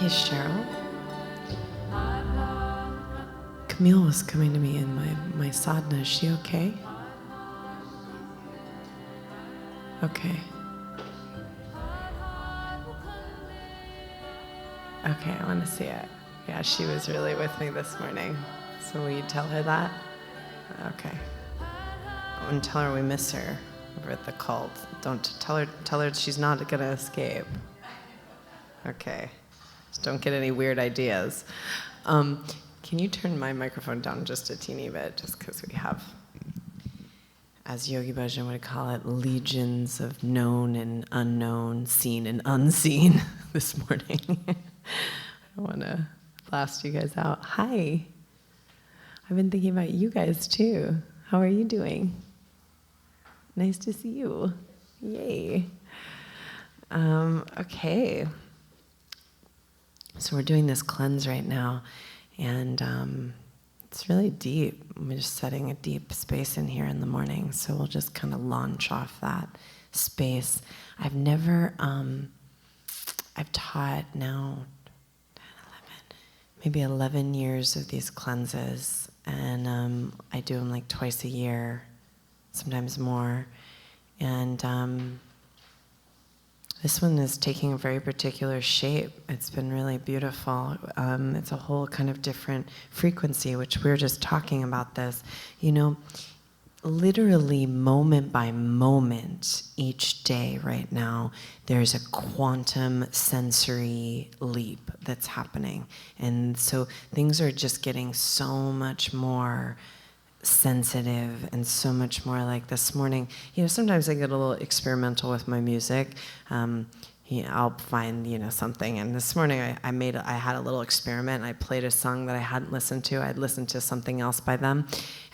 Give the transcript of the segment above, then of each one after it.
Hey, Cheryl. Camille was coming to me in my sadhana. Is she okay? Okay. Okay, I want to see it. Yeah, she was really with me this morning. So will you tell her that? Okay. And tell her we miss her over at the cult. Don't tell her she's not gonna escape. Okay. Just don't get any weird ideas. Can you turn my microphone down just a teeny bit, just because we have, as Yogi Bhajan would call it, legions of known and unknown, seen and unseen this morning. I want to blast you guys out. Hi. I've been thinking about you guys too. How are you doing? Nice to see you. Yay. Okay. So we're doing this cleanse right now, and it's really deep. We're just setting a deep space in here in the morning, so we'll just kind of launch off that space. I've never, I've taught now 10, 11, maybe 11 years of these cleanses, and I do them like twice a year, sometimes more, and this one is taking a very particular shape. It's been really beautiful. It's a whole kind of different frequency, which we were just talking about this. You know, literally moment by moment, each day right now, there's a quantum sensory leap that's happening. And so things are just getting so much more sensitive and so much more. Like this morning, you know, sometimes I get a little experimental with my music. I'll find, something. And this morning I had a little experiment. I played a song that I hadn't listened to. I'd listened to something else by them.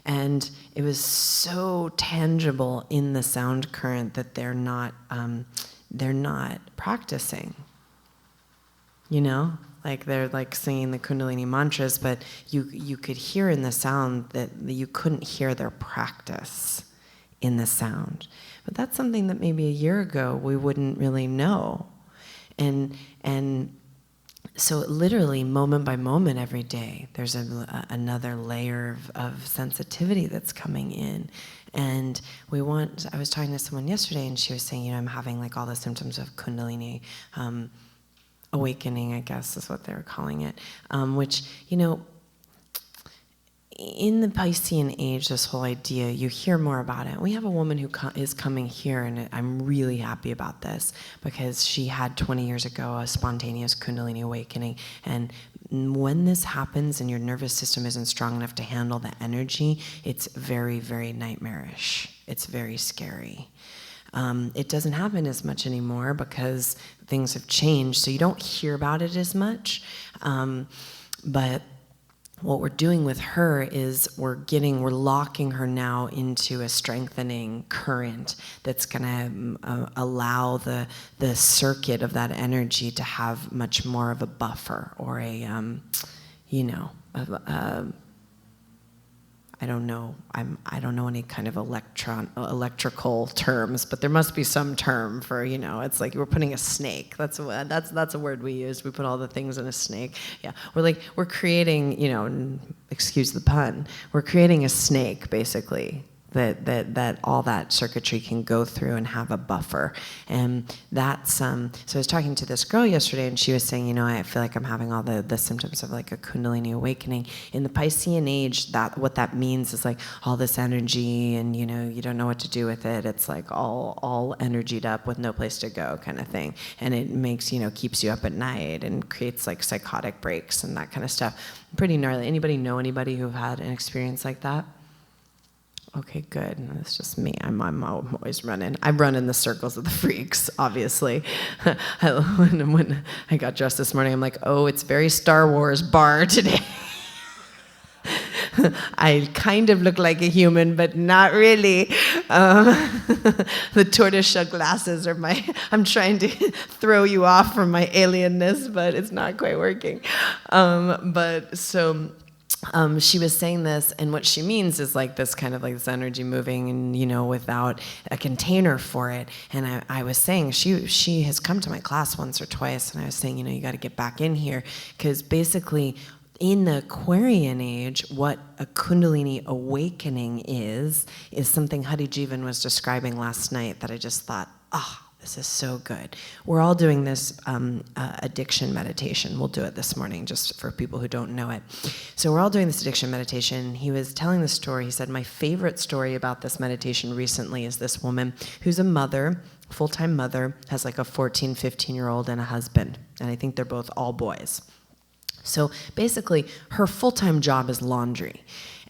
And it was so tangible in the sound current that they're not practicing, Like they're like singing the Kundalini mantras, but you could hear in the sound that you couldn't hear their practice in the sound. But that's something that maybe a year ago we wouldn't really know. And so literally moment by moment every day, there's another layer of sensitivity that's coming in. And I was talking to someone yesterday and she was saying, I'm having like all the symptoms of Kundalini, awakening, I guess is what they were calling it, which, in the Piscean age, this whole idea, you hear more about it. We have a woman who is coming here, and I'm really happy about this, because she had 20 years ago a spontaneous Kundalini awakening, and when this happens and your nervous system isn't strong enough to handle the energy, it's very, very nightmarish. It's very scary. It doesn't happen as much anymore because things have changed, so you don't hear about it as much. But what we're doing with her is we're locking her now into a strengthening current that's going to allow the circuit of that energy to have much more of a buffer, or I don't know any kind of electrical terms, but there must be some term for, it's like we're putting a snake. That's a word we use. We put all the things in a snake. Yeah, we're creating, excuse the pun, we're creating a snake basically. That all that circuitry can go through and have a buffer. And that's, so I was talking to this girl yesterday, and she was saying, I feel like I'm having all the symptoms of like a Kundalini awakening. In the Piscean age, what that means is like all this energy, and you don't know what to do with it. It's like all energied up with no place to go kind of thing. And it makes, keeps you up at night and creates like psychotic breaks and that kind of stuff. Pretty gnarly. Anybody know anybody who had an experience like that? Okay, good. It's just me. I'm always running. I run in the circles of the freaks, obviously. When I got dressed this morning, I'm like, oh, it's very Star Wars bar today. I kind of look like a human, but not really. The tortoiseshell glasses are I'm trying to throw you off from my alienness, but it's not quite working. she was saying this, and what she means is like this kind of like this energy moving, and without a container for it. And I was saying she has come to my class once or twice, and I was saying, you got to get back in here, because basically in the Aquarian age, what a Kundalini awakening is something Hadi Jivan was describing last night that I just thought, this is so good. We're all doing this addiction meditation. We'll do it this morning just for people who don't know it. So we're all doing this addiction meditation. He was telling the story. He said, my favorite story about this meditation recently is this woman who's a mother, full-time mother, has like a 14, 15-year-old and a husband. And I think they're both all boys. So basically, her full-time job is laundry,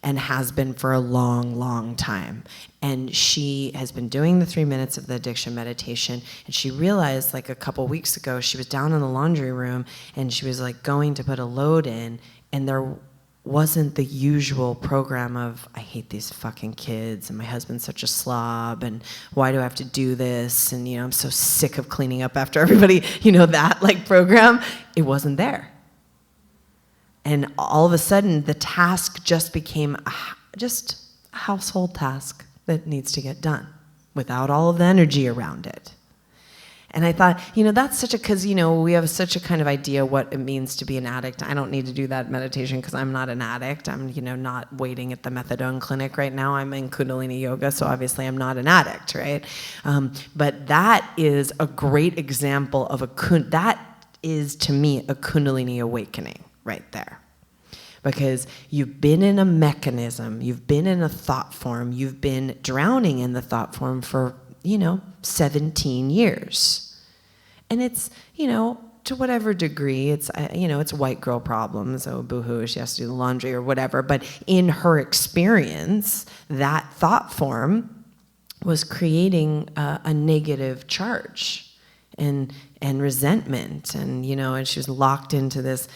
and has been for a long, long time. And she has been doing the 3 minutes of the addiction meditation, and she realized like a couple weeks ago, she was down in the laundry room, and she was like going to put a load in, and there wasn't the usual program of, I hate these fucking kids, and my husband's such a slob, and why do I have to do this, and I'm so sick of cleaning up after everybody, that like program. It wasn't there. And all of a sudden, the task just became just a household task that needs to get done without all of the energy around it. And I thought, that's such a, because, we have such a kind of idea what it means to be an addict. I don't need to do that meditation because I'm not an addict. I'm, not waiting at the methadone clinic right now. I'm in Kundalini yoga, so obviously I'm not an addict, right? But that is a great example of that is, to me, a Kundalini awakening. Right there. Because you've been in a mechanism, you've been in a thought form, you've been drowning in the thought form for, 17 years. And it's, to whatever degree, it's, it's white girl problems, boo-hoo, she has to do the laundry or whatever, but in her experience, that thought form was creating a negative charge. And resentment, and and she was locked into this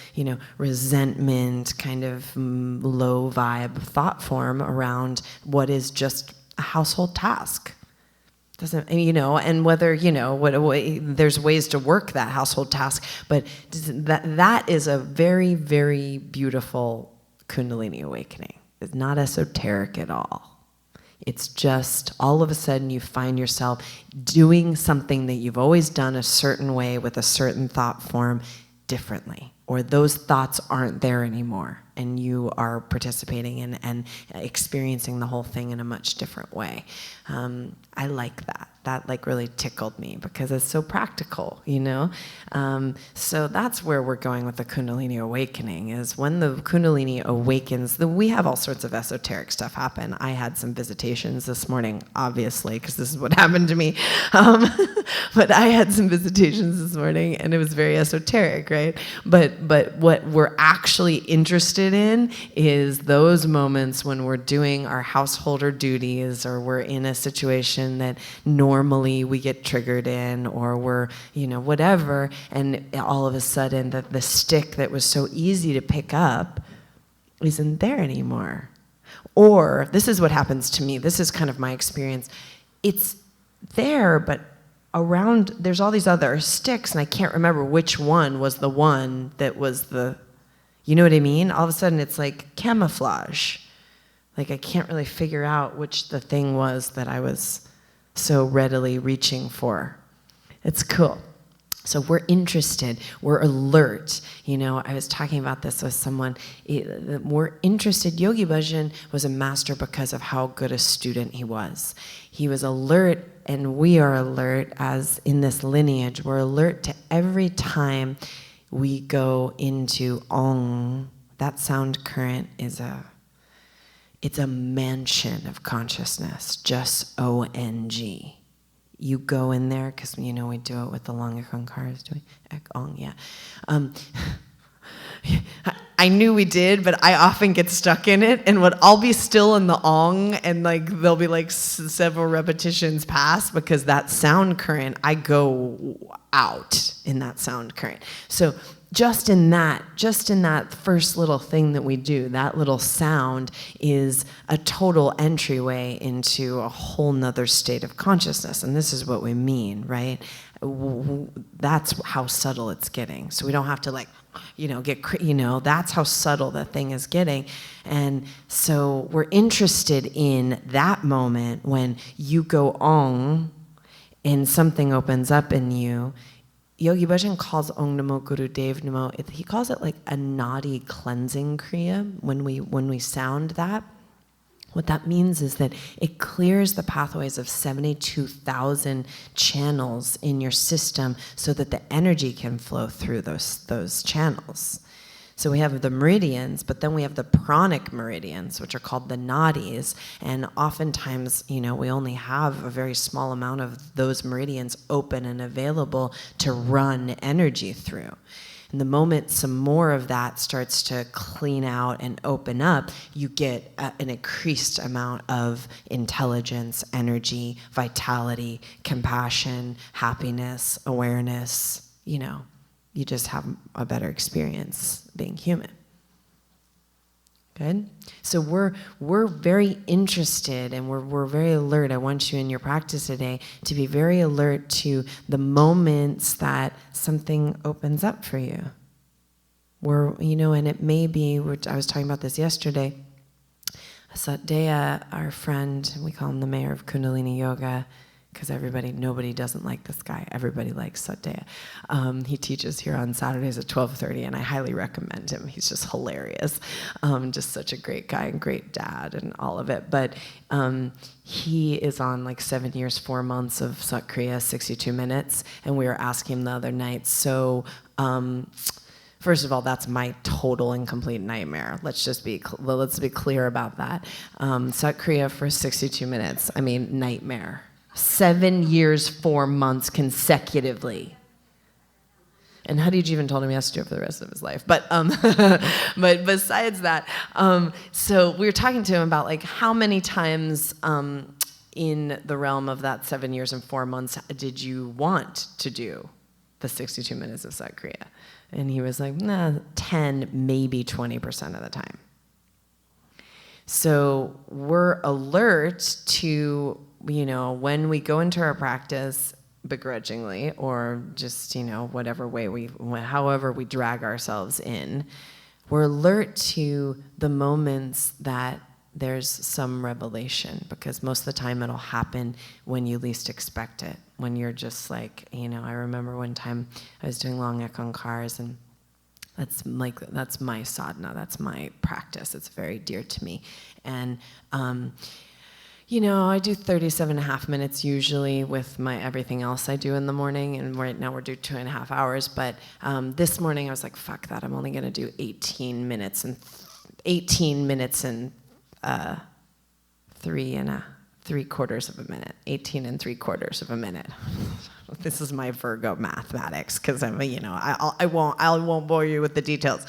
resentment kind of low vibe thought form around what is just a household task. Doesn't and whether there's ways to work that household task, but that is a very, very beautiful Kundalini awakening. It's not esoteric at all. It's just all of a sudden you find yourself doing something that you've always done a certain way with a certain thought form differently, or those thoughts aren't there anymore, and you are participating in and experiencing the whole thing in a much different way. I like that. That like really tickled me because it's so practical, So that's where we're going with the Kundalini awakening, is when the Kundalini awakens, we have all sorts of esoteric stuff happen. I had some visitations this morning, obviously, because this is what happened to me. But I had some visitations this morning, and it was very esoteric, right? But what we're actually interested in is those moments when we're doing our householder duties, or we're in a situation that normally we get triggered in, or we're, whatever, and all of a sudden the stick that was so easy to pick up isn't there anymore. Or, this is what happens to me, this is kind of my experience, it's there, but around, there's all these other sticks, and I can't remember which one was the one that was the, you know what I mean? All of a sudden it's like camouflage. Like I can't really figure out which the thing was that I was so readily reaching for. It's cool. So we're interested, we're alert. I was talking about this with someone. We're interested. Yogi Bhajan was a master because of how good a student he was. He was alert, and we are alert as in this lineage. We're alert to every time we go into Ong. That sound current is it's a mansion of consciousness, just O-N-G. You go in there, because we do it with the Langakankars, doing Ong, yeah. I knew we did, but I often get stuck in it, and I'll be still in the Ong, and there'll be several repetitions pass, because that sound current, I go out in that sound current. So just in that first little thing that we do, that little sound is a total entryway into a whole nother state of consciousness. And this is what we mean, right? That's how subtle it's getting. So we don't have to that's how subtle the thing is getting. And so we're interested in that moment when you go on and something opens up in you. Yogi Bhajan calls Om Namo Guru Dev Namo, he calls it like a nadi cleansing kriya when we sound that. What that means is that it clears the pathways of 72,000 channels in your system so that the energy can flow through those channels. So we have the meridians, but then we have the pranic meridians, which are called the nadis. And oftentimes, we only have a very small amount of those meridians open and available to run energy through. And the moment some more of that starts to clean out and open up, you get an increased amount of intelligence, energy, vitality, compassion, happiness, awareness. You just have a better experience being human. Good? So we're very interested and we're very alert. I want you in your practice today to be very alert to the moments that something opens up for you. And it may be, I was talking about this yesterday, Satdeya, our friend, we call him the mayor of Kundalini Yoga, because nobody doesn't like this guy. Everybody likes Satdeya. He teaches here on Saturdays at 12:30, and I highly recommend him. He's just hilarious. Just such a great guy and great dad and all of it. But he is on like 7 years, 4 months of Satkriya, 62 minutes, and we were asking him the other night, first of all, that's my total and complete nightmare. Let's be clear about that. Satkriya for 62 minutes, nightmare. 7 years, 4 months consecutively. And Hadij even told him he has to do it for the rest of his life. But but besides that, so we were talking to him about like how many times in the realm of that 7 years and 4 months did you want to do the 62 minutes of Satkriya? And he was like, 10, maybe 20% of the time. So we're alert to, when we go into our practice begrudgingly or just, however we drag ourselves in, we're alert to the moments that there's some revelation, because most of the time it'll happen when you least expect it, when you're just like, I remember one time I was doing long Ekankars, and that's my sadhana, that's my practice, it's very dear to me. And I do 37.5 minutes usually with my everything else I do in the morning, and right now we're doing 2.5 hours, but this morning I was like, fuck that, I'm only gonna do 18 minutes and 3.75 of a minute, 18 3/4 of a minute. This is my Virgo mathematics, because I won't bore you with the details.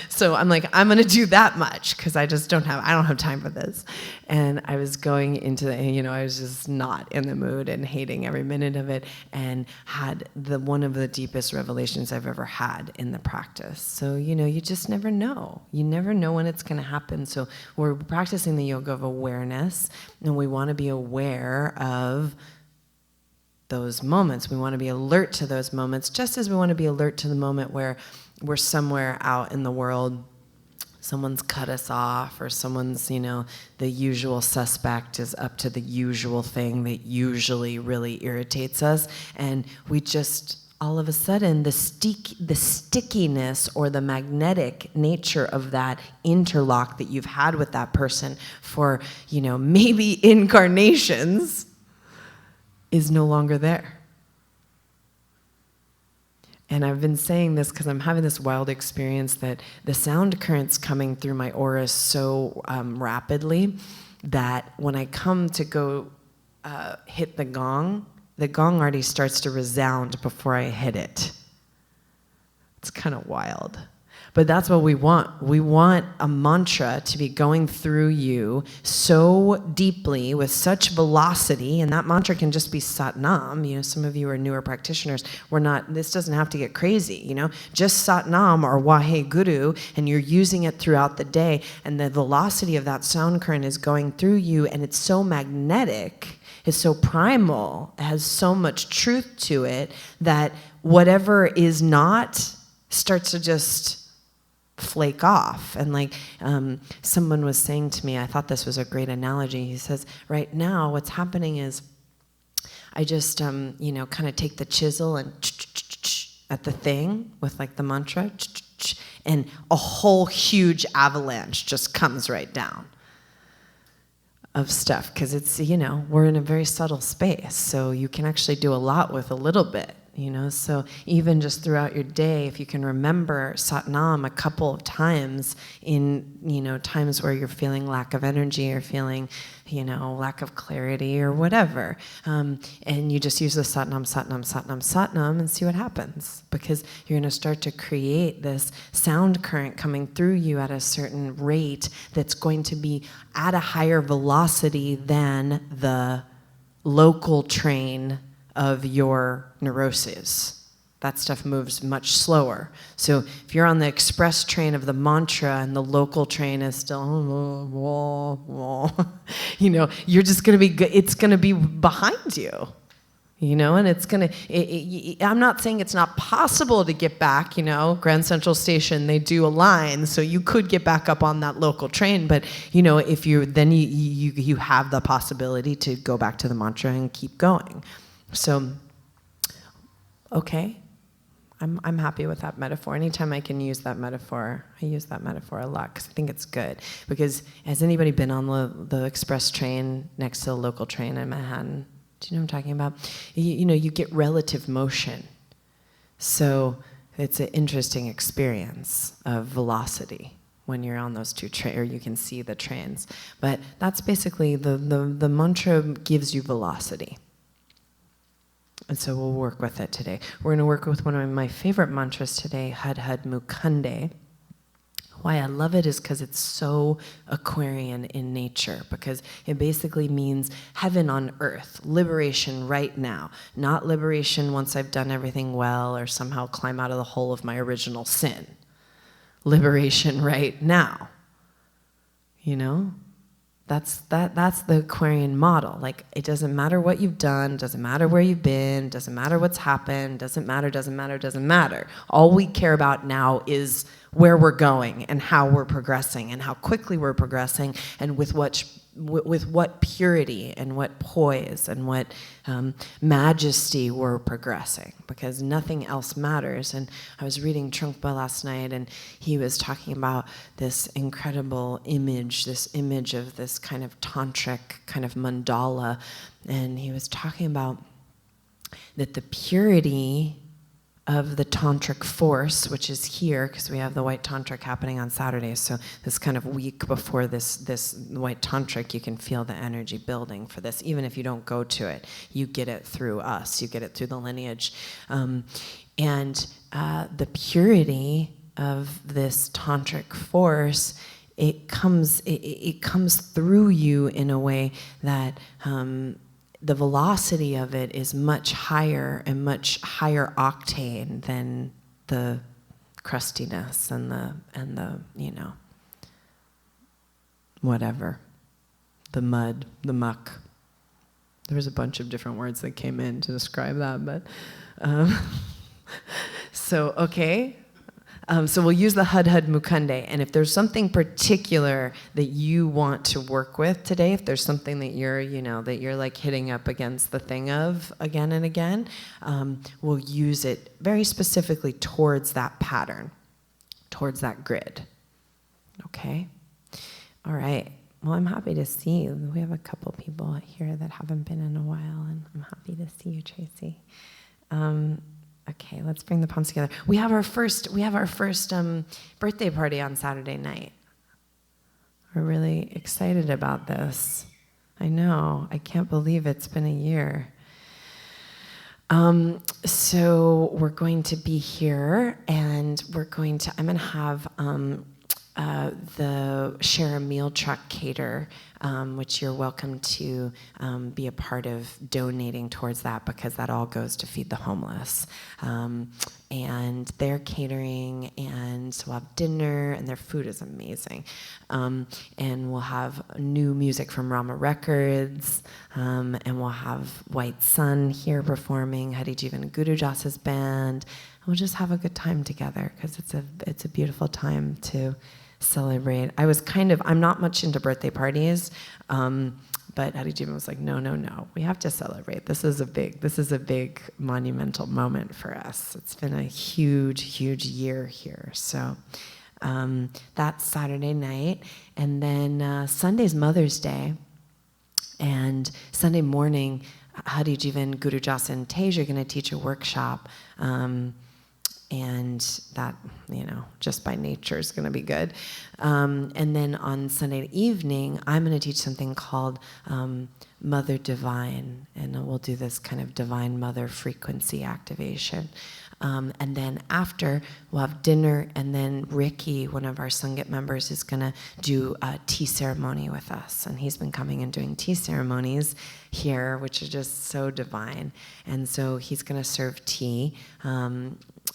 So I'm like, I'm gonna do that much because I don't have time for this. And I was going into I was just not in the mood and hating every minute of it, and had one of the deepest revelations I've ever had in the practice. So you just never know. You never know when it's gonna happen. So we're practicing the yoga of awareness, and we want to be aware of those moments. We want to be alert to those moments, just as we want to be alert to the moment where we're somewhere out in the world, someone's cut us off, or someone's, the usual suspect is up to the usual thing that usually really irritates us, and we just, all of a sudden, the stickiness or the magnetic nature of that interlock that you've had with that person for, maybe incarnations, is no longer there. And I've been saying this because I'm having this wild experience that the sound current's coming through my aura so rapidly that when I come to go hit the gong already starts to resound before I hit it. It's kind of wild. But that's what we want. We want a mantra to be going through you so deeply with such velocity, and that mantra can just be Satnam. Some of you are newer practitioners. This doesn't have to get crazy, Just Satnam or Waheguru, and you're using it throughout the day, and the velocity of that sound current is going through you, and it's so magnetic, it's so primal, it has so much truth to it that whatever is not starts to just flake off. And like someone was saying to me, I thought this was a great analogy. He says, right now what's happening is I just, kind of take the chisel and at the thing with like the mantra, and a whole huge avalanche just comes right down of stuff. Because it's, we're in a very subtle space. So you can actually do a lot with a little bit. So even just throughout your day, if you can remember Satnam a couple of times in, times where you're feeling lack of energy or feeling, lack of clarity or whatever, and you just use the Satnam, Satnam, Satnam, Satnam and see what happens. Because you're going to start to create this sound current coming through you at a certain rate that's going to be at a higher velocity than the local train of your neuroses. That stuff moves much slower. So if you're on the express train of the mantra and the local train is still, you're just going to be, it's going to be behind you, and it's going to, I'm not saying it's not possible to get back, Grand Central Station, they do a line, so you could get back up on that local train, but, if you, then you have the possibility to go back to the mantra and keep going. So, okay, I'm happy with that metaphor. Anytime I can use that metaphor, I use that metaphor a lot because I think it's good. Because has anybody been on the express train next to the local train in Manhattan? Do you know what I'm talking about? You get relative motion. So it's an interesting experience of velocity when you're on those two trains, or you can see the trains. But that's basically, the mantra gives you velocity. And so we'll work with it today. We're going to work with one of my favorite mantras today, Had Had Mukande. Why I love it is because it's so Aquarian in nature, because it basically means heaven on earth, liberation right now, not liberation once I've done everything well or somehow climb out of the hole of my original sin. Liberation right now, That's the Aquarian model. Like, it doesn't matter what you've done, doesn't matter where you've been, doesn't matter what's happened, doesn't matter. All we care about now is where we're going and how we're progressing and how quickly we're progressing and with what purity and what poise and what majesty we're progressing, because nothing else matters. And I was reading Trungpa last night, and he was talking about this incredible image, this image of this kind of tantric kind of mandala, and he was talking about that the purity of the tantric force, which is here, because we have the white tantric happening on Saturdays, so this kind of week before this white tantric, you can feel the energy building for this. Even if you don't go to it, you get it through us, you get it through the lineage. And the purity of this tantric force, it comes through you in a way that the velocity of it is much higher and much higher octane than the crustiness and the whatever, the mud, the muck. There was a bunch of different words that came in to describe that, but so okay. So we'll use the Had Had Mukande, and if there's something particular that you want to work with today, if there's something that you're like hitting up against the thing of again and again, we'll use it very specifically towards that pattern, towards that grid. Okay? All right. Well, I'm happy to see you. We have a couple people here that haven't been in a while, and I'm happy to see you, Tracy. Okay, let's bring the palms together. We have our first birthday party on Saturday night. We're really excited about this. I know, I can't believe it's been a year. So we're going to be here, and I'm going to have the Share a Meal Truck cater which you're welcome to be a part of donating towards that, because that all goes to feed the homeless. And they're catering, and so we'll have dinner, and their food is amazing. And we'll have new music from Rama Records, and we'll have White Sun here performing, Hari Jivan Guru Jas's band. We'll just have a good time together, because it's a beautiful time to celebrate. I'm not much into birthday parties, but Hari Jivan was like, no, we have to celebrate. This is a big monumental moment for us. It's been a huge year here. So that's Saturday night. And then Sunday's Mother's Day. And Sunday morning, Hari Jivan, Guru Jas, and Tej are going to teach a workshop. And that, just by nature is going to be good. And then on Sunday evening, I'm going to teach something called Mother Divine, and we'll do this kind of Divine Mother frequency activation. And then after, we'll have dinner, and then Ricky, one of our Sangat members, is going to do a tea ceremony with us. And he's been coming and doing tea ceremonies here, which is just so divine. And so he's going to serve tea.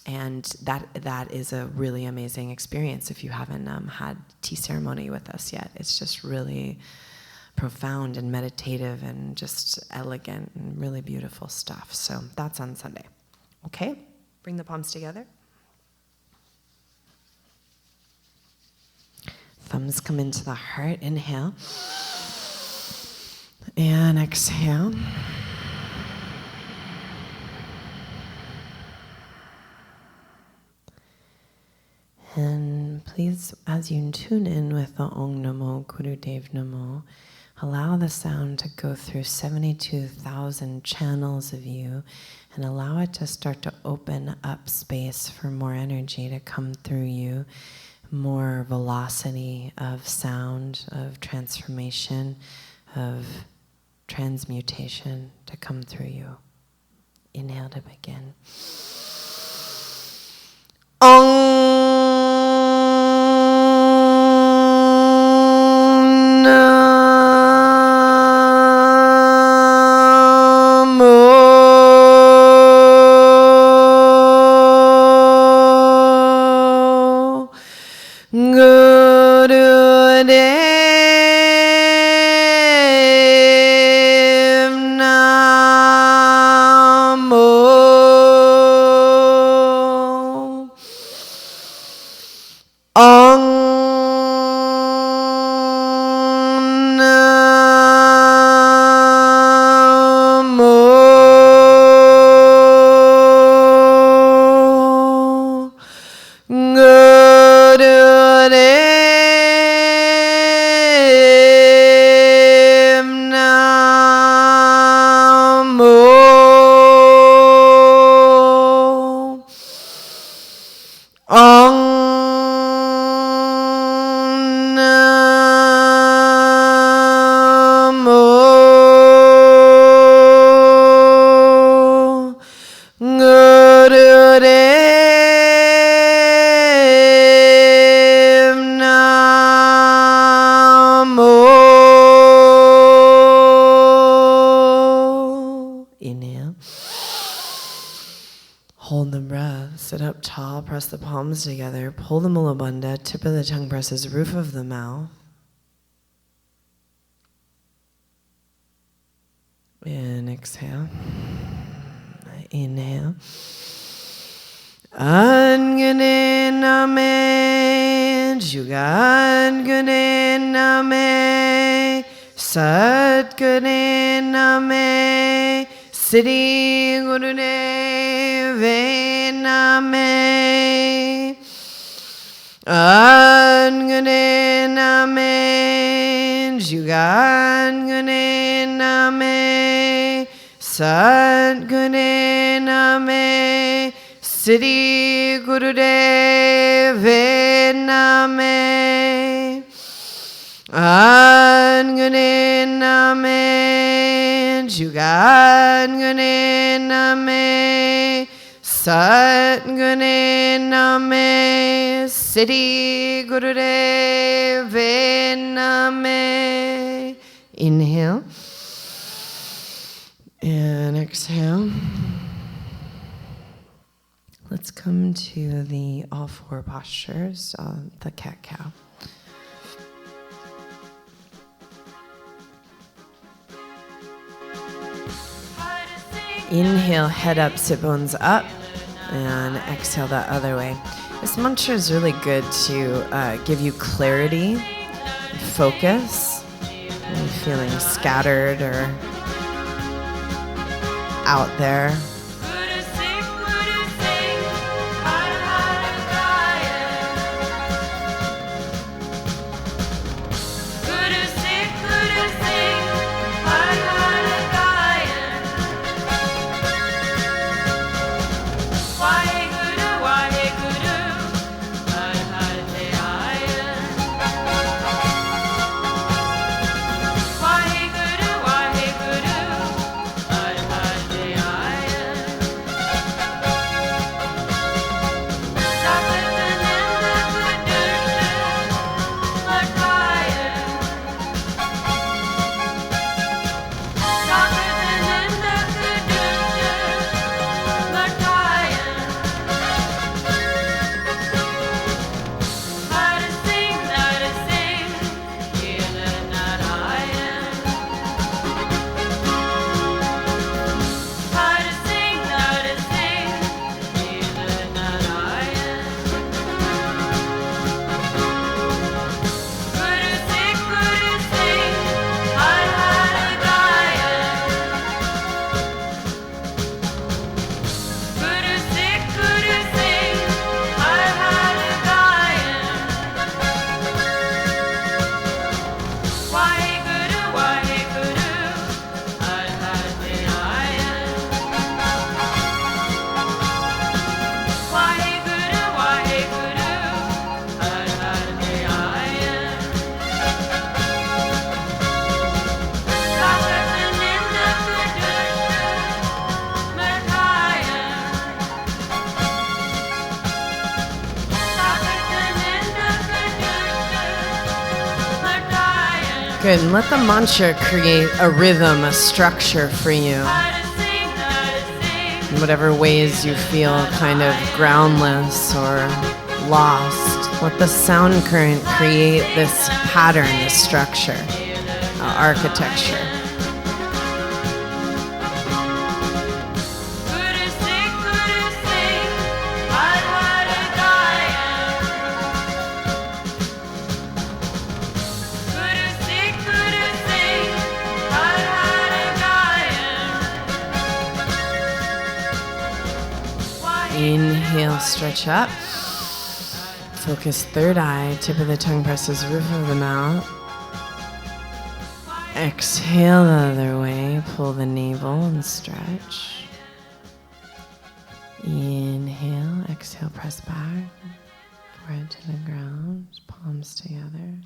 And that is a really amazing experience if you haven't had tea ceremony with us yet. It's just really profound and meditative and just elegant and really beautiful stuff. So that's on Sunday. Okay, bring the palms together. Thumbs come into the heart, inhale. And exhale. And please, as you tune in with the Om Namo Gurudev Namo, allow the sound to go through 72,000 channels of you, and allow it to start to open up space for more energy to come through you, more velocity of sound, of transformation, of transmutation to come through you. Inhale to begin. Om press the palms together, pull the Mula Bandha, tip of the tongue presses roof of the mouth. And exhale. Inhale. Angane Name, Jugan Gune Name, Sat Gune Name, Siddhi Gurudeve Name, Angane Name, Jugan Gune Name, Sat Gune Name, Siddhi Gurudeve Name, Angane Name, Jugan Gune Name, Sat Gune Name, Siddhi Gurudev Name. Inhale. And exhale. Let's come to the all four postures, the cat-cow. Inhale, head up, sit bones up, and exhale that other way. This mantra is really good to give you clarity, focus, when you're feeling scattered or out there. Good, and let the mantra create a rhythm, a structure for you. In whatever ways you feel kind of groundless or lost, let the sound current create this pattern, this structure, architecture. Inhale, stretch up. Focus third eye, tip of the tongue presses roof of the mouth. Exhale the other way, pull the navel and stretch. Inhale, exhale, press back. Forehead to the ground, palms together.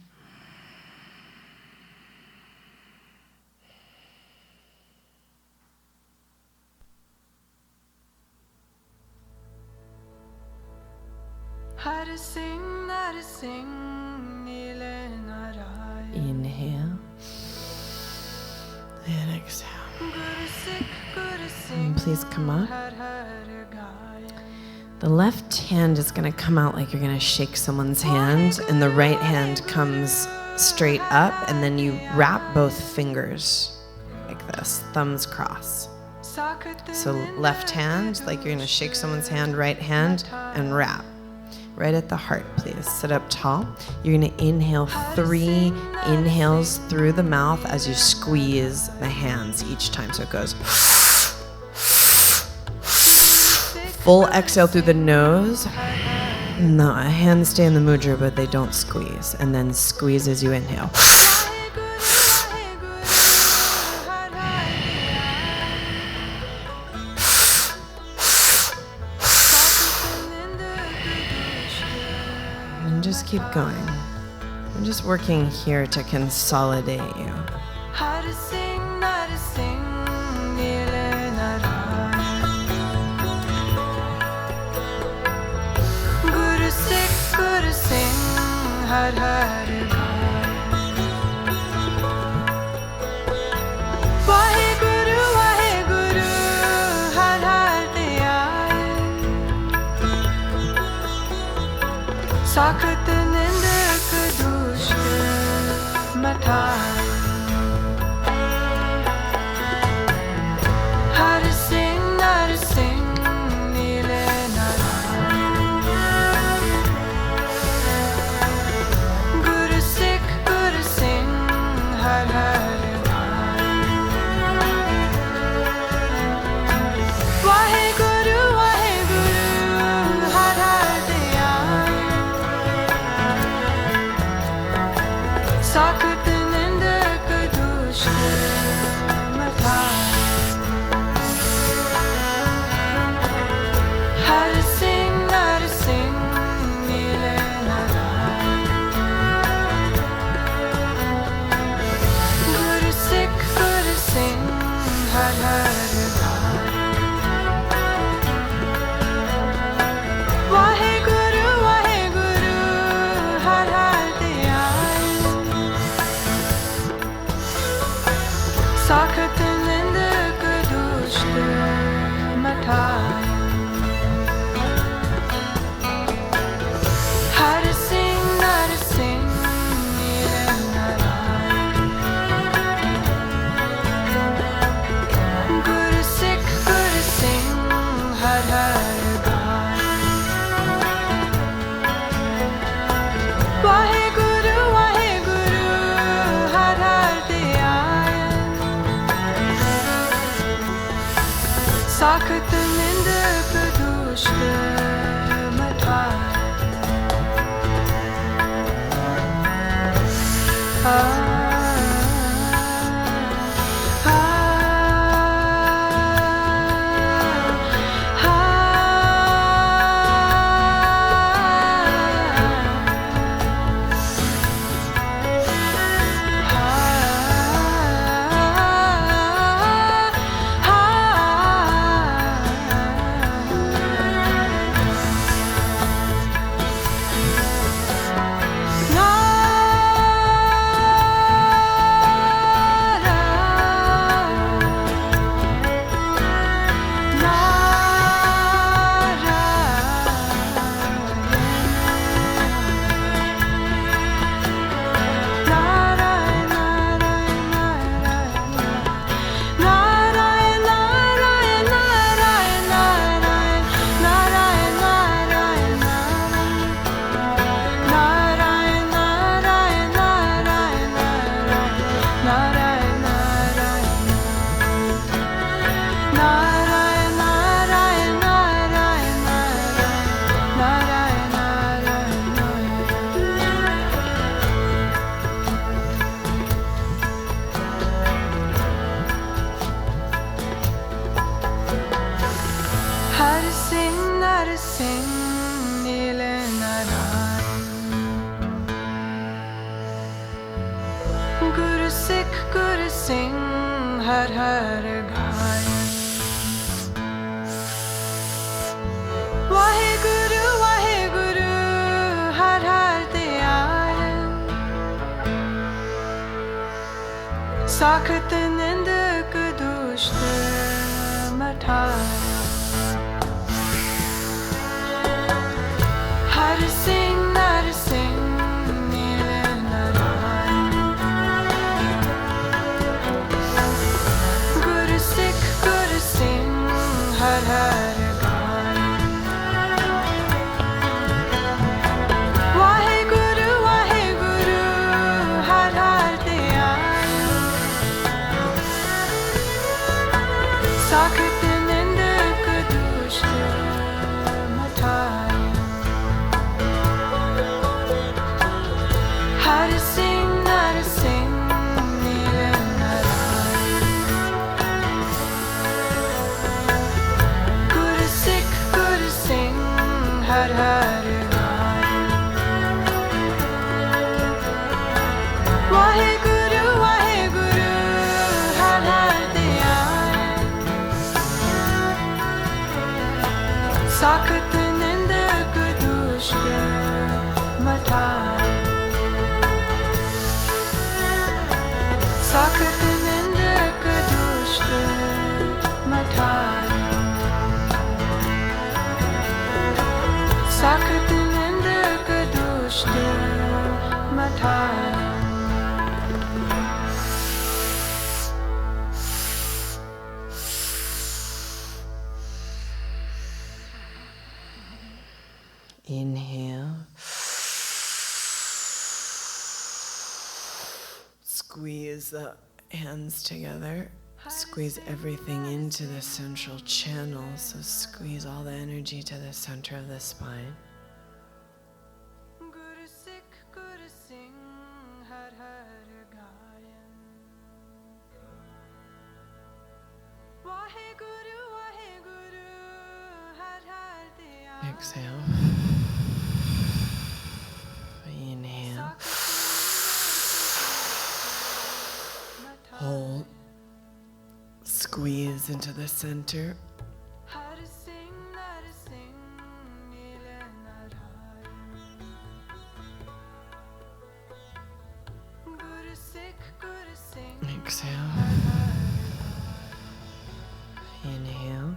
Inhale and exhale. And please come up. The left hand is going to come out like you're going to shake someone's hand, and the right hand comes straight up, and then you wrap both fingers like this, thumbs cross. So left hand, like you're going to shake someone's hand, right hand, and wrap. Right at the heart, please. Sit up tall. You're going to inhale 3 inhales through the mouth as you squeeze the hands each time. So it goes full exhale through the nose. No, hands stay in the mudra, but they don't squeeze. And then squeeze as you inhale. Just keep going. I'm just working here to consolidate you. Guru Sikh, har har ghar. Waheguru har har diyai. Sakht nindak dusht matai. Har Singh Nile Narayan. Guru Sikh har har ghar. Waheguru har har diyai. Sakht nindak dusht matai. Har Singh Nile Narayan. Guru Sikh har har ghar. Waheguru har har diyai. Sakht nindak dusht matai. Har Singh Nile Narayan. Guru Sikh har har ghar. Waheguru har har diyai. Sakht nindak dusht matai. Har Singh Nile Narayan. Guru Sikh har har ghar. Waheguru har har diyai. Sakht nindak dusht matai. Har Singh Nile Narayan. Guru Sikh har har ghar. Waheguru har har diyai. Sakht nindak dusht matai. Har Singh Nile Narayan. Guru Sikh har har ghar. Waheguru har har diyai. Sakht nindak dusht matai. Sakit ninde geduschte Matayam. Inhale. Squeeze the hands together. Squeeze everything into the central channel. So squeeze all the energy to the center of the spine. Guru Sikh, Guru Singh, Har Har Gayan. Waheguru, Waheguru, Har Har Dhyan. Exhale. Inhale. Hold. Squeeze into the center. Har Singh, Nar Singh, Nila Narayan. Guru Sikh, Guru Singh. Exhale. Inhale.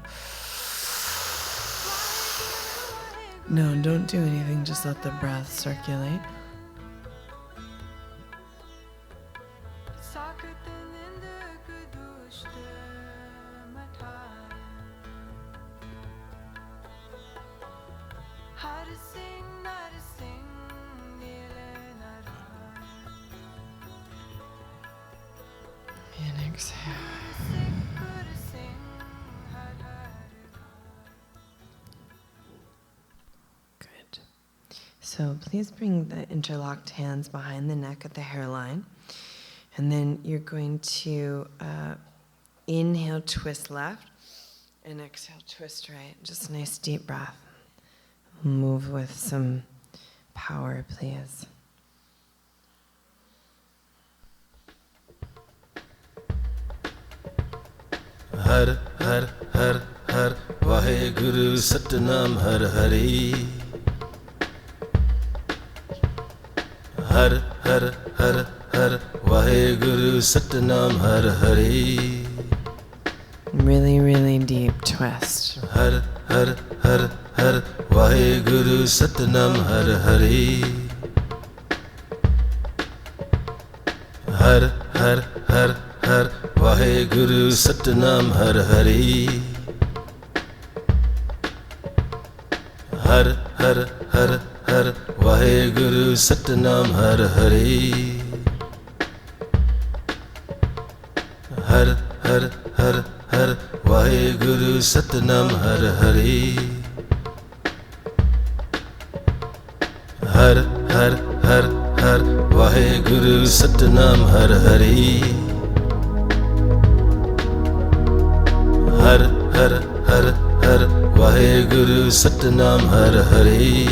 No, don't do anything. Just let the breath circulate. And exhale. Good. So please bring the interlocked hands behind the neck at the hairline. And then you're going to inhale, twist left, and exhale, twist right. Just a nice deep breath. Move with some power, please. Har Har Har Har Vaheguru Satnam Har Hari. Har Har Har Har Vaheguru Satnam Har Hari. Really, really deep twist. Har Har Har Har Vaheguru Satnam Har Hari. Har Har Har Har Vaheguru Satnam Har Hari. Har Har Har Har Vaheguru Satnam Har Hari. Har Har Har Har Vaheguru Satnam Har Hari. Har Har Har Har Vaheguru Satnam Har Hari. Har Har Har Har Vaheguru Satnam Har Hari.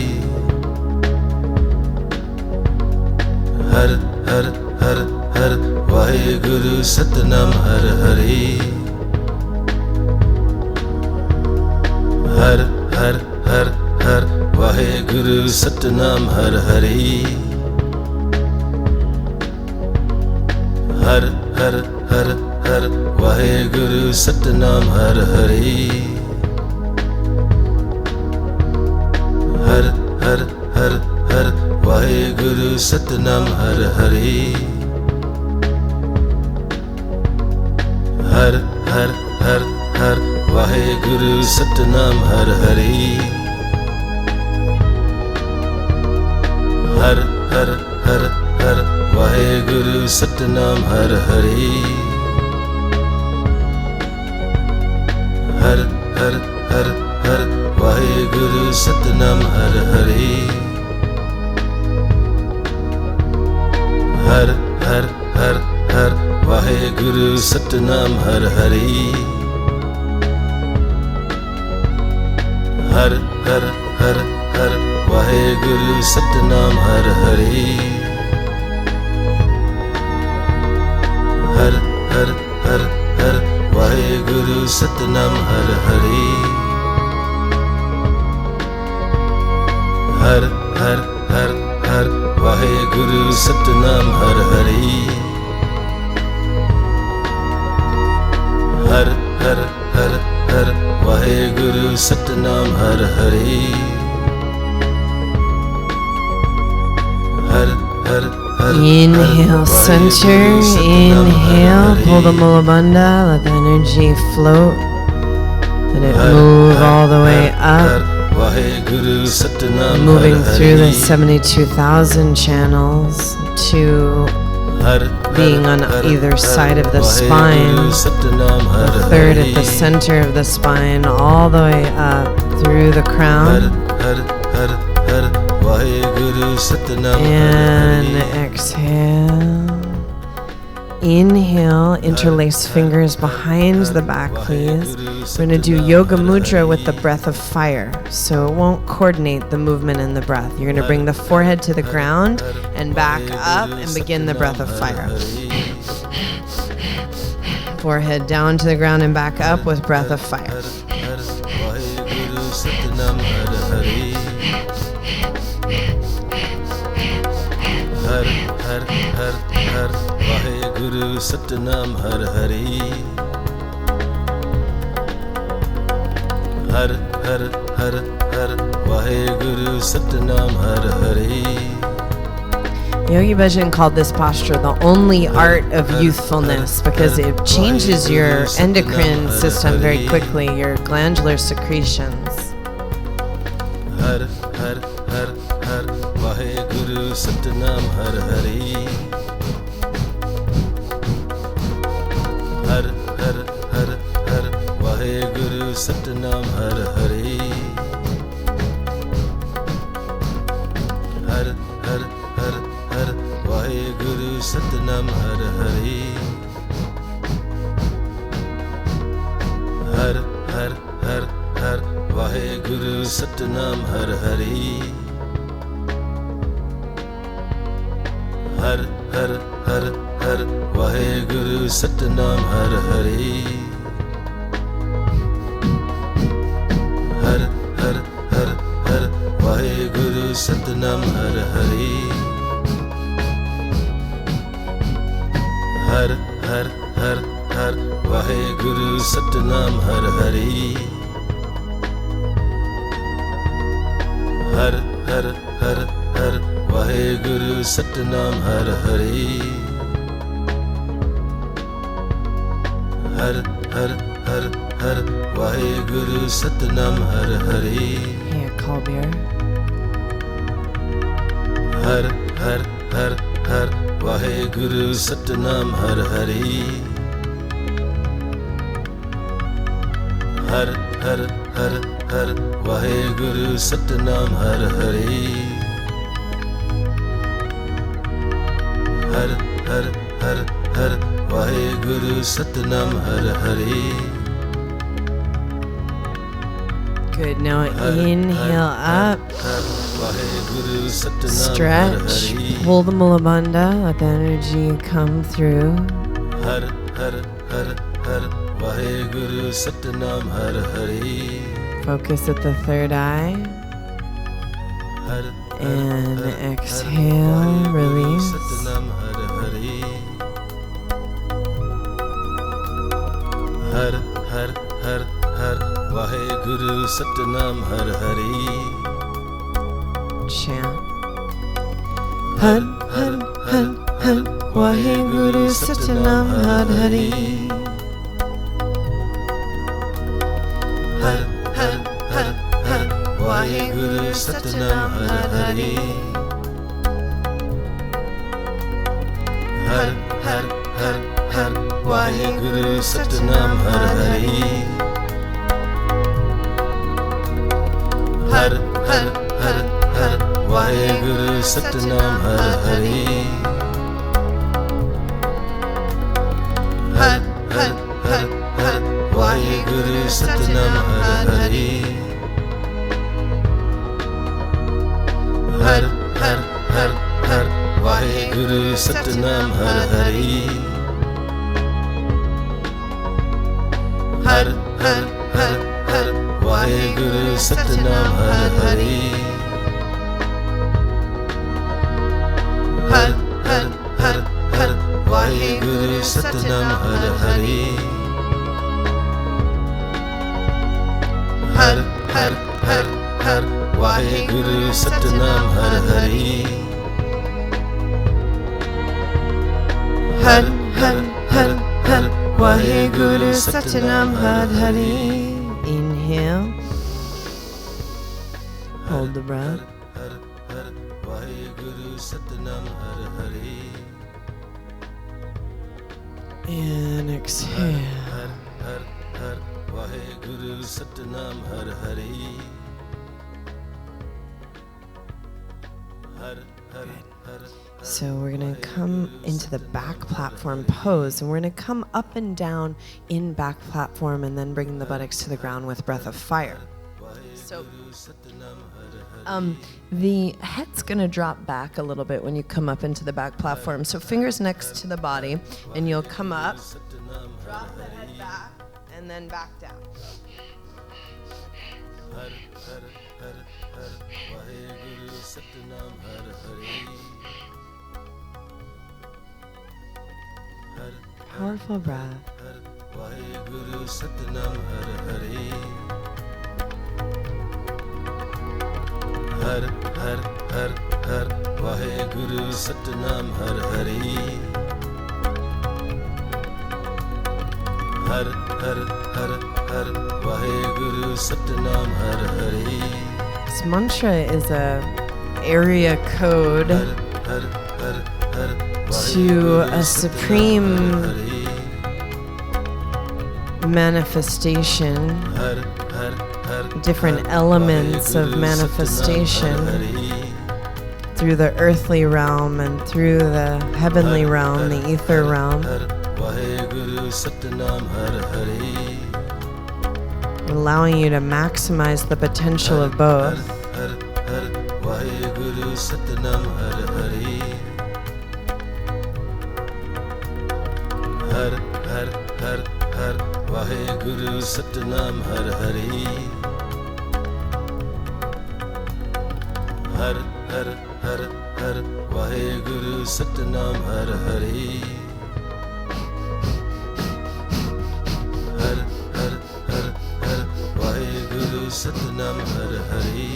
Har Har Har Har Vaheguru Satnam Har Hari. Har Har Har Har Vaheguru Satnam Har Hari. Har Har Har Har Vaheguru Satnam Har Hari. Har Har Har Har Vaheguru Satnam Har Hari. Har Har Har Har Vaheguru Satnam Har Hari. Har Har Har Har Vaheguru Satnam Har Hari. Har Har Har Har Vaheguru Satnam Har Hari. Har Har Har Har Vaheguru Satnam Har Hari. Har Har Har Har Vaheguru Satnam Har Hari. Har Har Har Har Vaheguru Satnam Har Hari. Har Har Har Har Vaheguru Satnam Har Hari. Har Har Har Har Vaheguru Satnam Har Hari. Inhale, center, inhale, pull the Mula Bandha, let the energy float, let it move all the way up, moving through the 72,000 channels to being on either side of the spine, the third at the center of the spine, all the way up through the crown. And exhale. Inhale, interlace fingers behind the back, please. We're going to do yoga mudra with the breath of fire, so it won't coordinate the movement and the breath. You're going to bring the forehead to the ground and back up and begin the breath of fire. Forehead down to the ground and back up with breath of fire. Guru Satnam Har Hari Har Har Har Har Vaheguru Satnam Har Hari. Yogi Bhajan called this posture the only art of youthfulness because it changes your endocrine system very quickly, your glandular secretions. Har Har Har Har Vaheguru Satnam Har Hari Har Har Har Har Vaheguru Satnam Har Hari Har Har Har Har Vaheguru Satnam Har Hari Har Har Har Har Vaheguru Satnam Har Hari Har Har Har Har Vaheguru Satnam Har Hari Har Har Har Har Vaheguru Satnam Har Hari Har Har Har Har Vaheguru Satnam Har Hari Har Har Har Har Vaheguru Satnam Har Hari Har Har Har Har Vaheguru Satnam Har Hari. Here, Kalbir. Har Har Har Har Vaheguru Satnam Har Hari Har Har Har Har Vaheguru Satnam Har Hari Har Har Har Har Vaheguru Satnam Har Hari. Good. Now inhale up, stretch, pull the Mula Bandha, let the energy come through. Har Har Har Har Vaheguru Satnam Har Hari. Focus at the third eye. And exhale, release. Har Har Har Har Vaheguru Satnam Har Hari. Chant. Har Har Har Har Vaheguru Satnam Har Hari. Har Har Har Har Vaheguru Satnam Har Hari. Har Har Har Har Vaheguru Satnam Har Hari. Har Har Har Har Vaheguru Satnam Har Hari. Har Har Har Har Vaheguru Satnam Har Hari. Har Har Har Har Vaheguru Satnam Har Hari. Har Har Har Har Vaheguru Satnam Har Hari. Har Har Har Har Vaheguru Satnam Har Hari. Har Har Har Har Vaheguru Satnam Har Hari. Had, had, had, had. Waheguru Satanam Had Hari. Inhale. Hold the breath. Har Har Waheguru Satnam Har Hari. And exhale. Har Har Har Waheguru Satnam Har Hari. Har Har Har. So we're going to come into the back platform pose, and we're going to come up and down in back platform and then bring the buttocks to the ground with breath of fire. So the head's going to drop back a little bit when you come up into the back platform. So fingers next to the body, and you'll come up, drop the head back, and then back down. Har Har Har Har Waheguru Satnam Har Hari. Har Powerful breath. Har Waheguru Satnam Har Hari. Har Har Har Har Waheguru Satnam Har Hari. Har Har Har Har Waheguru Satnam Har Hari. This mantra is a area code Har Har Har Har to a supreme manifestation, Har Har Har different elements of manifestation through the earthly realm and through the heavenly realm, the ether realm, Waheguru Satnam Har Hari. allowing you to maximize the potential of both. Har Har Waheguru Satnam Har Hari. Har Har Har Har Waheguru Satnam Har Hari. Har Har Har Har Waheguru Satnam Har Hari. Har Har Har Har Waheguru Satnam Har Hari.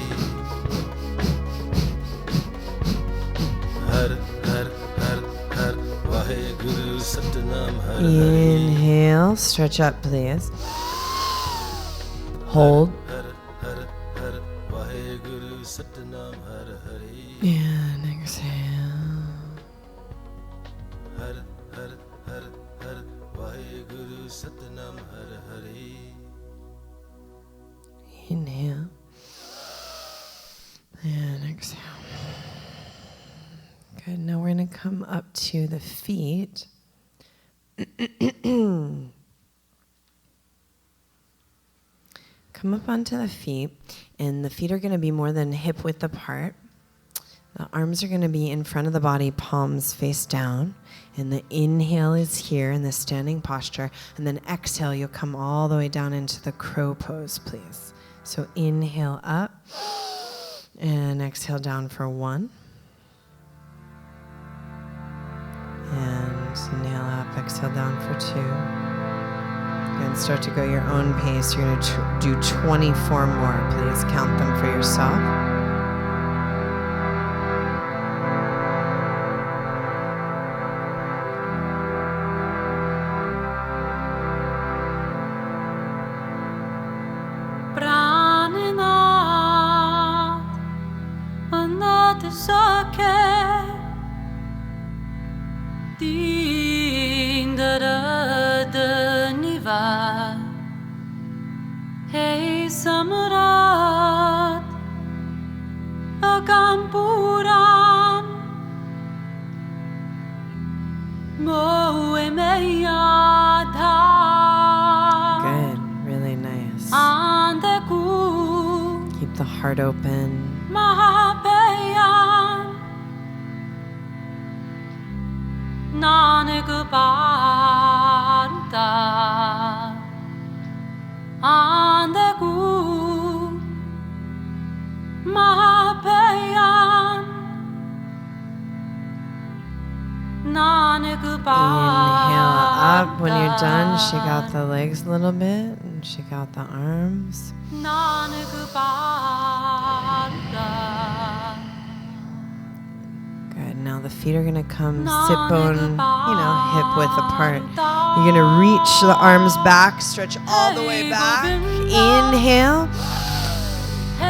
Har Har Har Har Waheguru Satnam Har Hari. Inhale, stretch up, please. Hold, Har Har Har Waheguru Satnam Har Hari. and exhale. Har Har Har Har Waheguru Satnam Har Hari. Inhale, and exhale. Good. Now we're going to come up to the feet. Come up onto the feet, and the feet are going to be more than hip width apart. The arms are going to be in front of the body, palms face down. And the inhale is here in the standing posture. And then exhale, you'll come all the way down into the crow pose, please. So inhale up, and exhale down for 1. And inhale up, exhale down for 2. And start to go your own pace. You're going to do 24 more. Please count them for yourself. Praninath, Anat Sake, Din Darad Niva, Hey Samrat, Akampuram, Moe Meyadha. Good. Really nice. Keep the heart open. Mahapeyan Nanak Banta Andaku Mahapeyan Nanak Banta. Inhale up. When you're done, shake out the legs a little bit and shake out the arms. Nanak Banta. Good. Now The feet are gonna come sit bone, hip width apart. You're gonna reach the arms back, stretch all the way back. Inhale.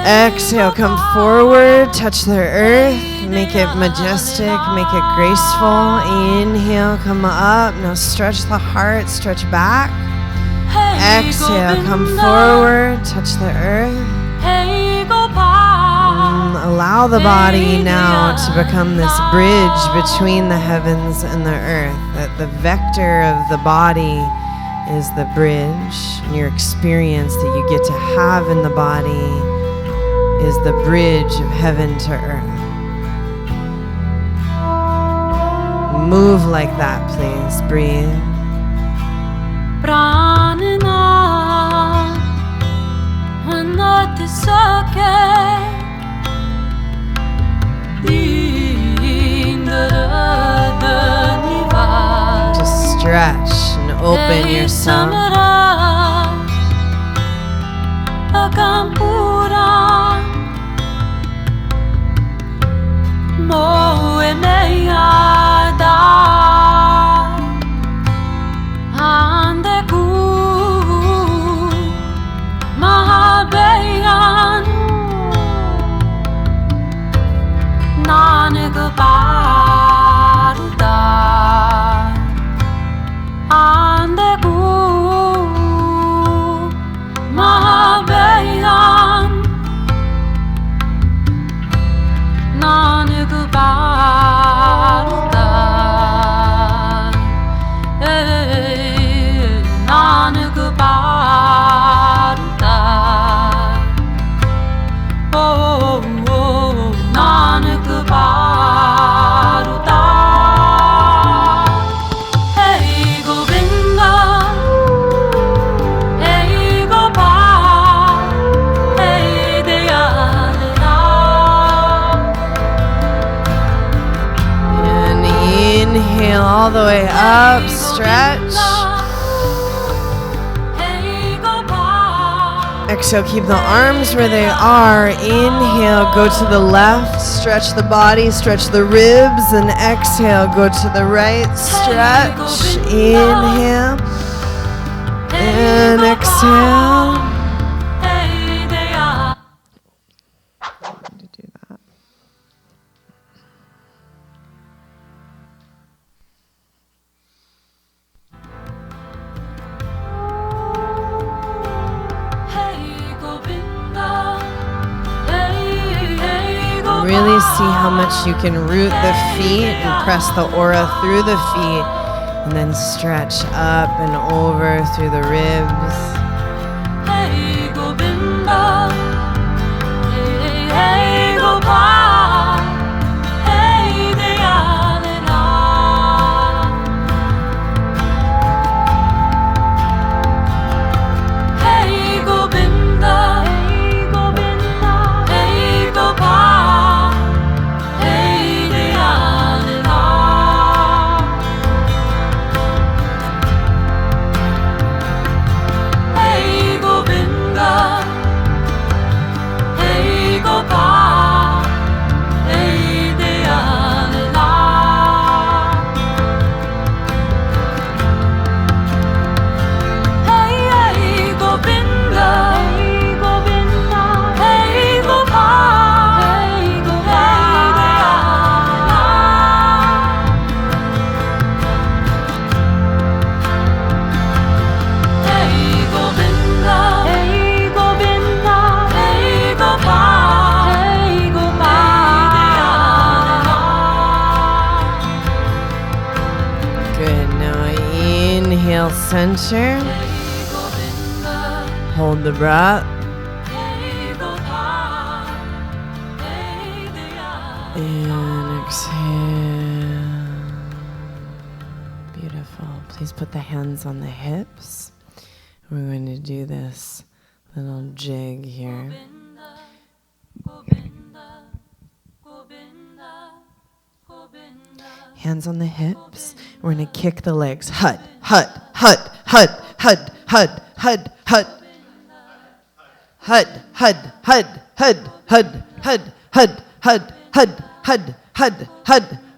Exhale, come forward, touch the earth, make it majestic, make it graceful. Inhale, come up. Now stretch the heart, stretch back. Exhale, come forward, touch the earth. Allow the body now to become this bridge between the heavens and the earth. That the vector of the body is the bridge, and your experience that you get to have in the body is the bridge of heaven to earth. Move like that, please. Breathe. Just stretch and open yourself. All the way up, stretch. Exhale, keep the arms where they are. Inhale, go to the left, stretch the body, stretch the ribs, and exhale, go to the right, stretch. Inhale, and exhale. Really see how much you can root the feet and press the aura through the feet, and then stretch up and over through the ribs. Center. Hold the breath. And exhale. Beautiful. Please put the hands on the hips. We're going to do this little jig here. Hands on the hips. We're going to kick the legs. Hut, hut, hut, hut, hut, hut, hut, hut. Hut, hut, hut, hut, hut, hut, hut, hut, hut, hut, hut, hut,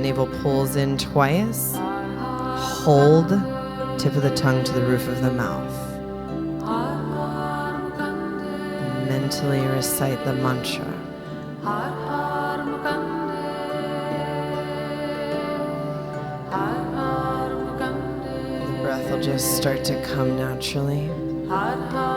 navel pulls in twice. Hold tip of the tongue to the roof of the mouth. Mentally recite the mantra. The breath will just start to come naturally. Har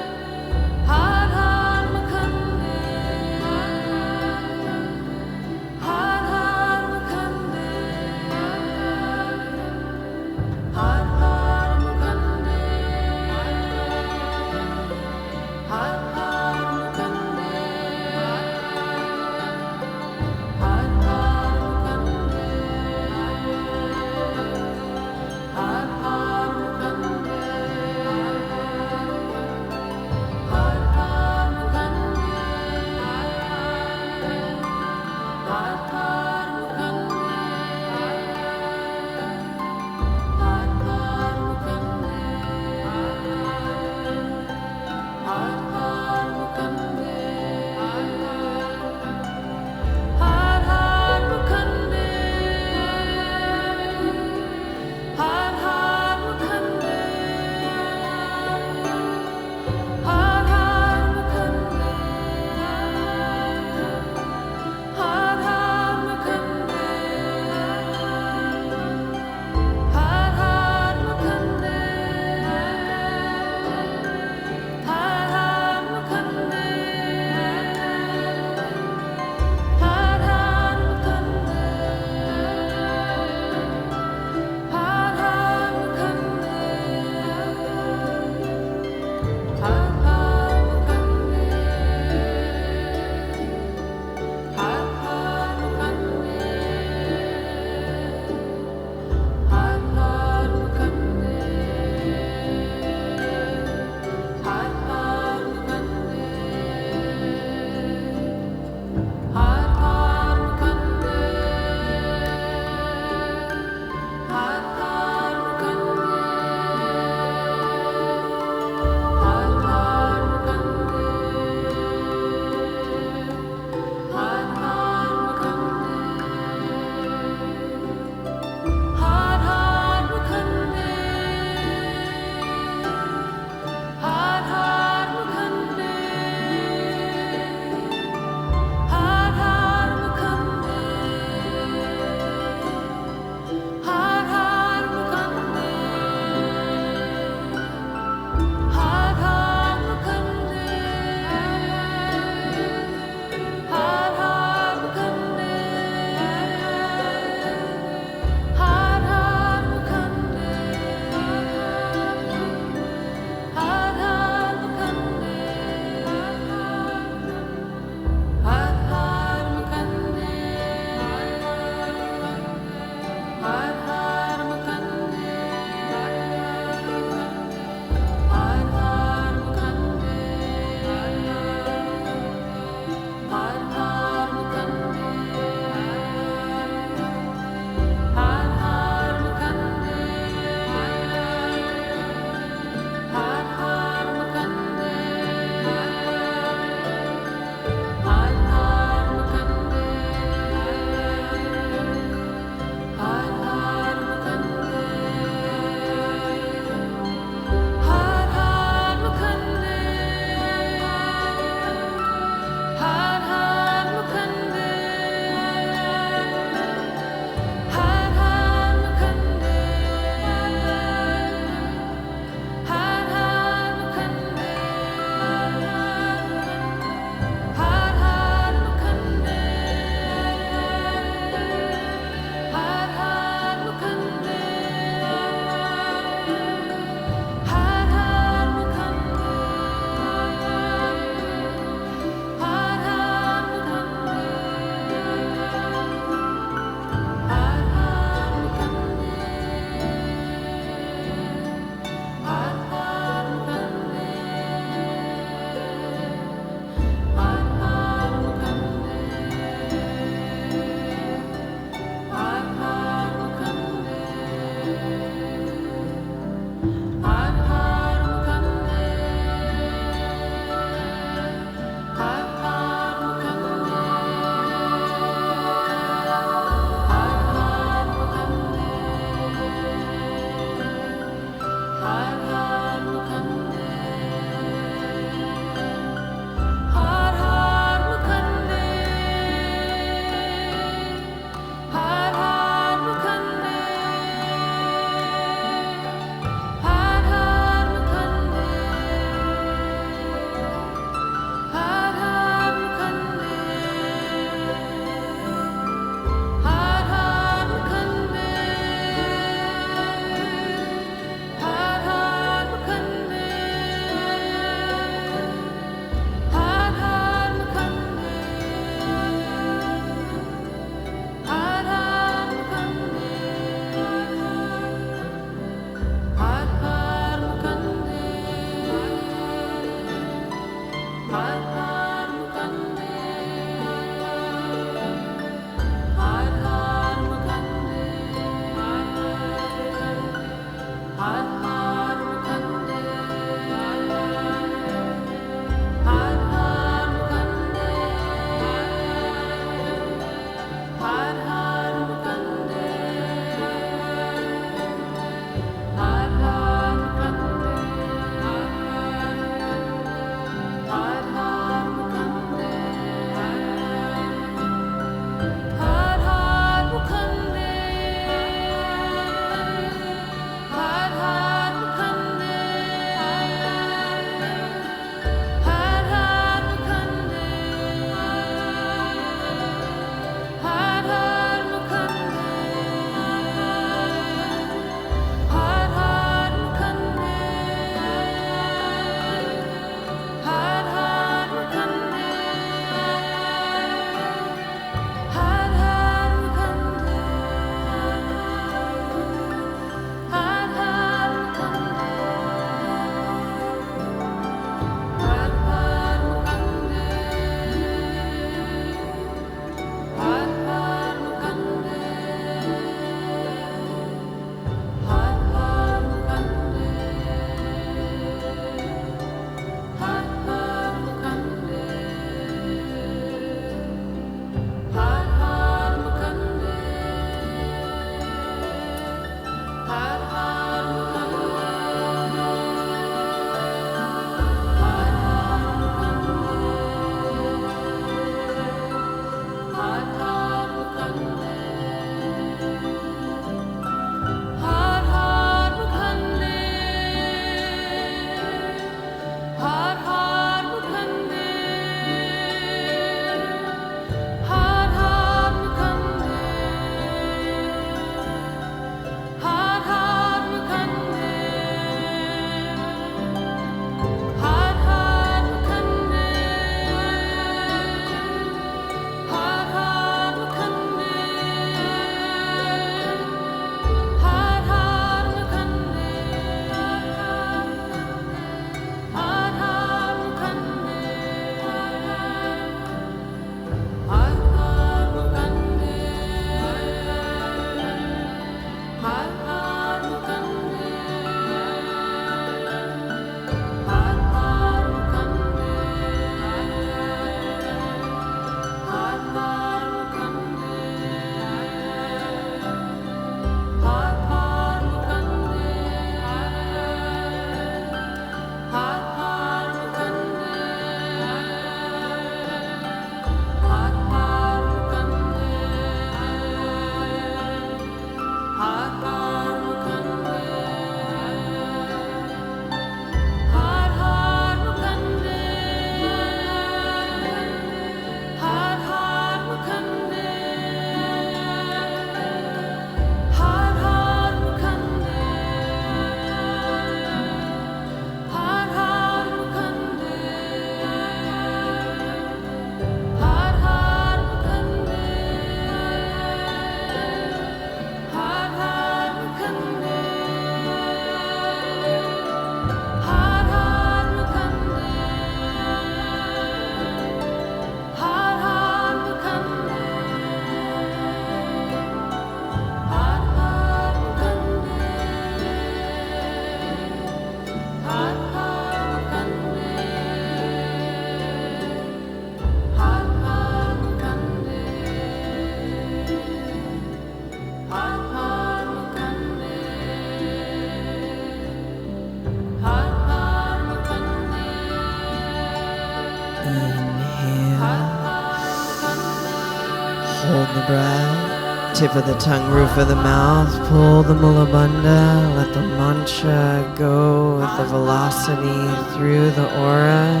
Hold the breath. Tip of the tongue, roof of the mouth. Pull the Mula Bandha. Let the mantra go with the velocity through the aura.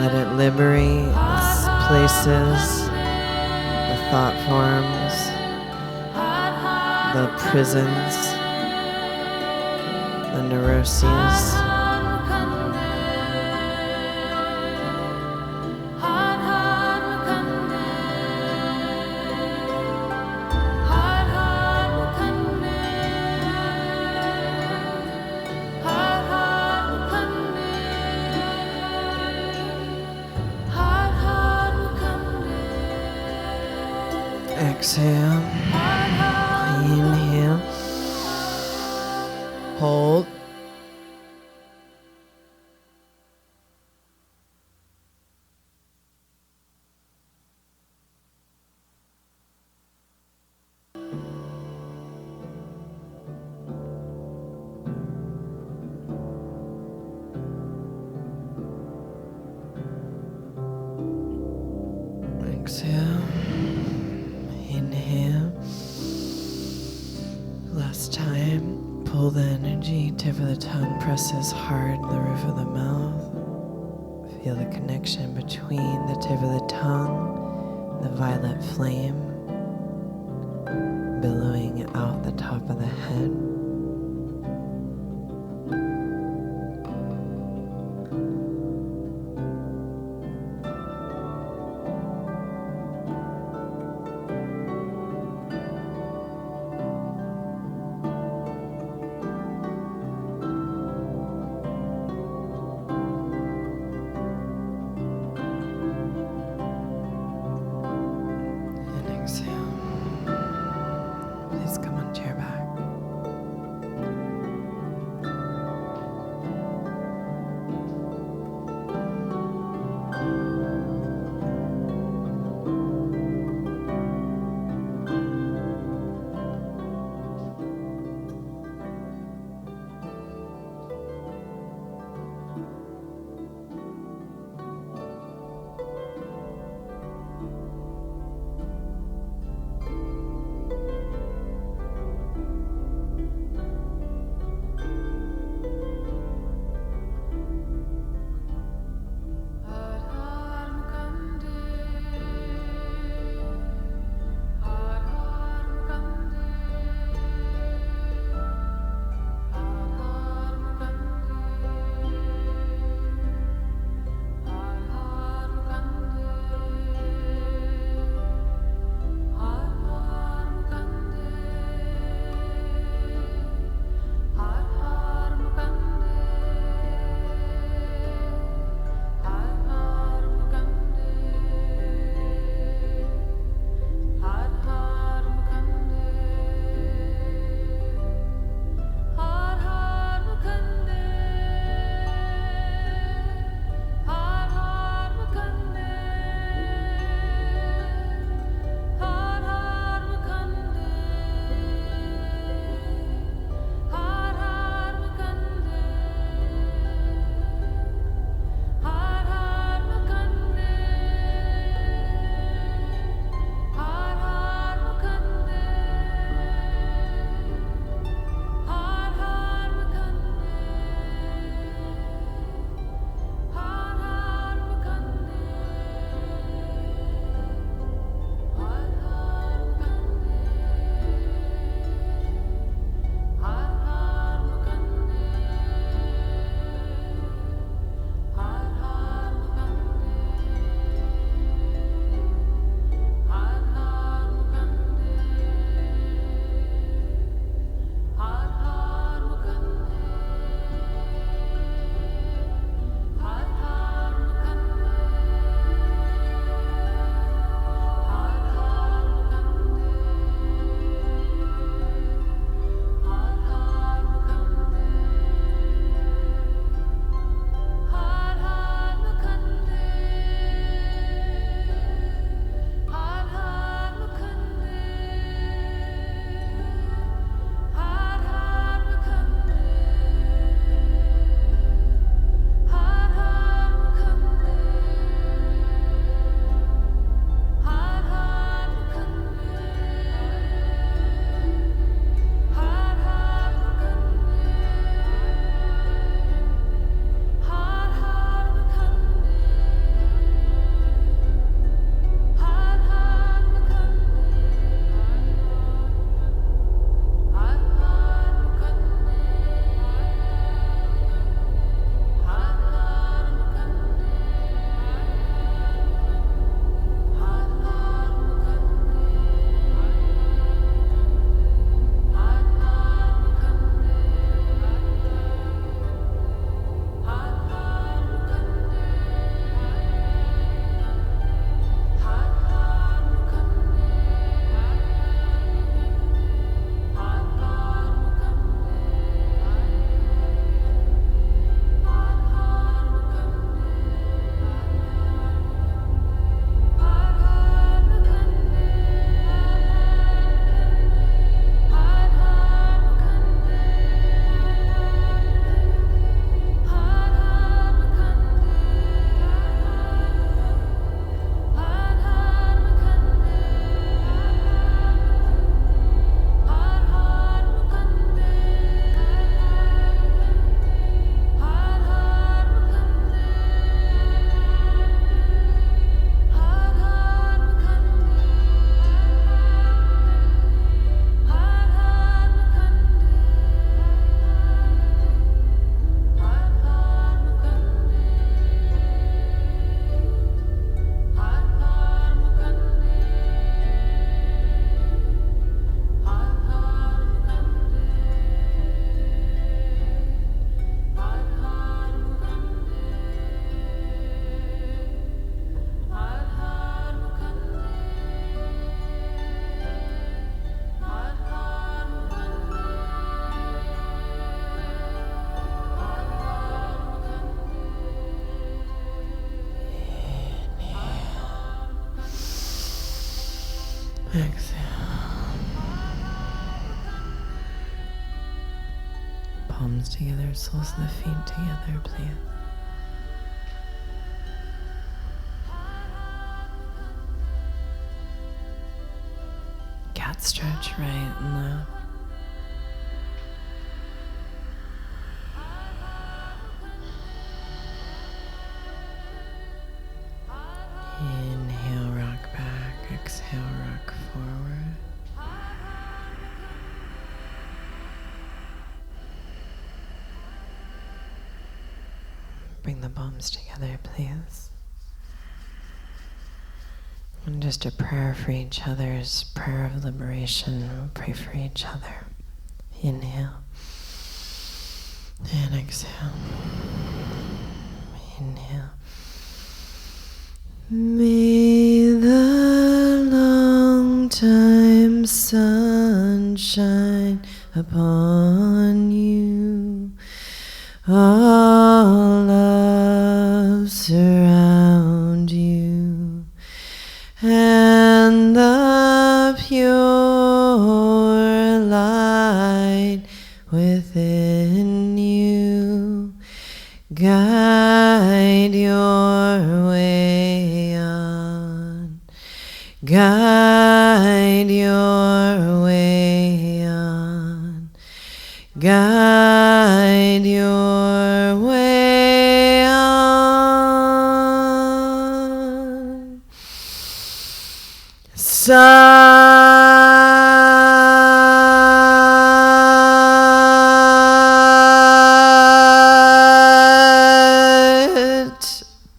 Let it liberate the places, the thought forms, the prisons, the neuroses. Exhale. Inhale. Hold. Exhale. Inhale. Last time. Pull the energy. Tip of the tongue presses hard the roof of the mouth. Feel the connection between the tip of the tongue, the violet flame, billowing out the top of the head. And exhale. Please come on, chair back. Exhale. Palms together, soles of the feet together, please. Cat stretch right and left. Inhale, rock back. Exhale, rock forward. Bring the palms together, please. And just a prayer for each other's prayer of liberation. We'll pray for each other. Inhale. And exhale. Inhale. May the long time sun shine upon you. All love surround you, and the pure light within you guide your way on, guide your way on, guide your way on. Sat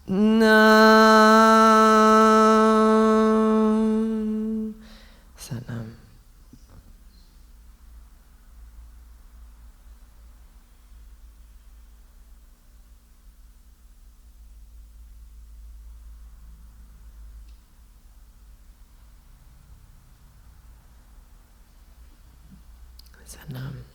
Nam. Sat Nam. Sat Nam.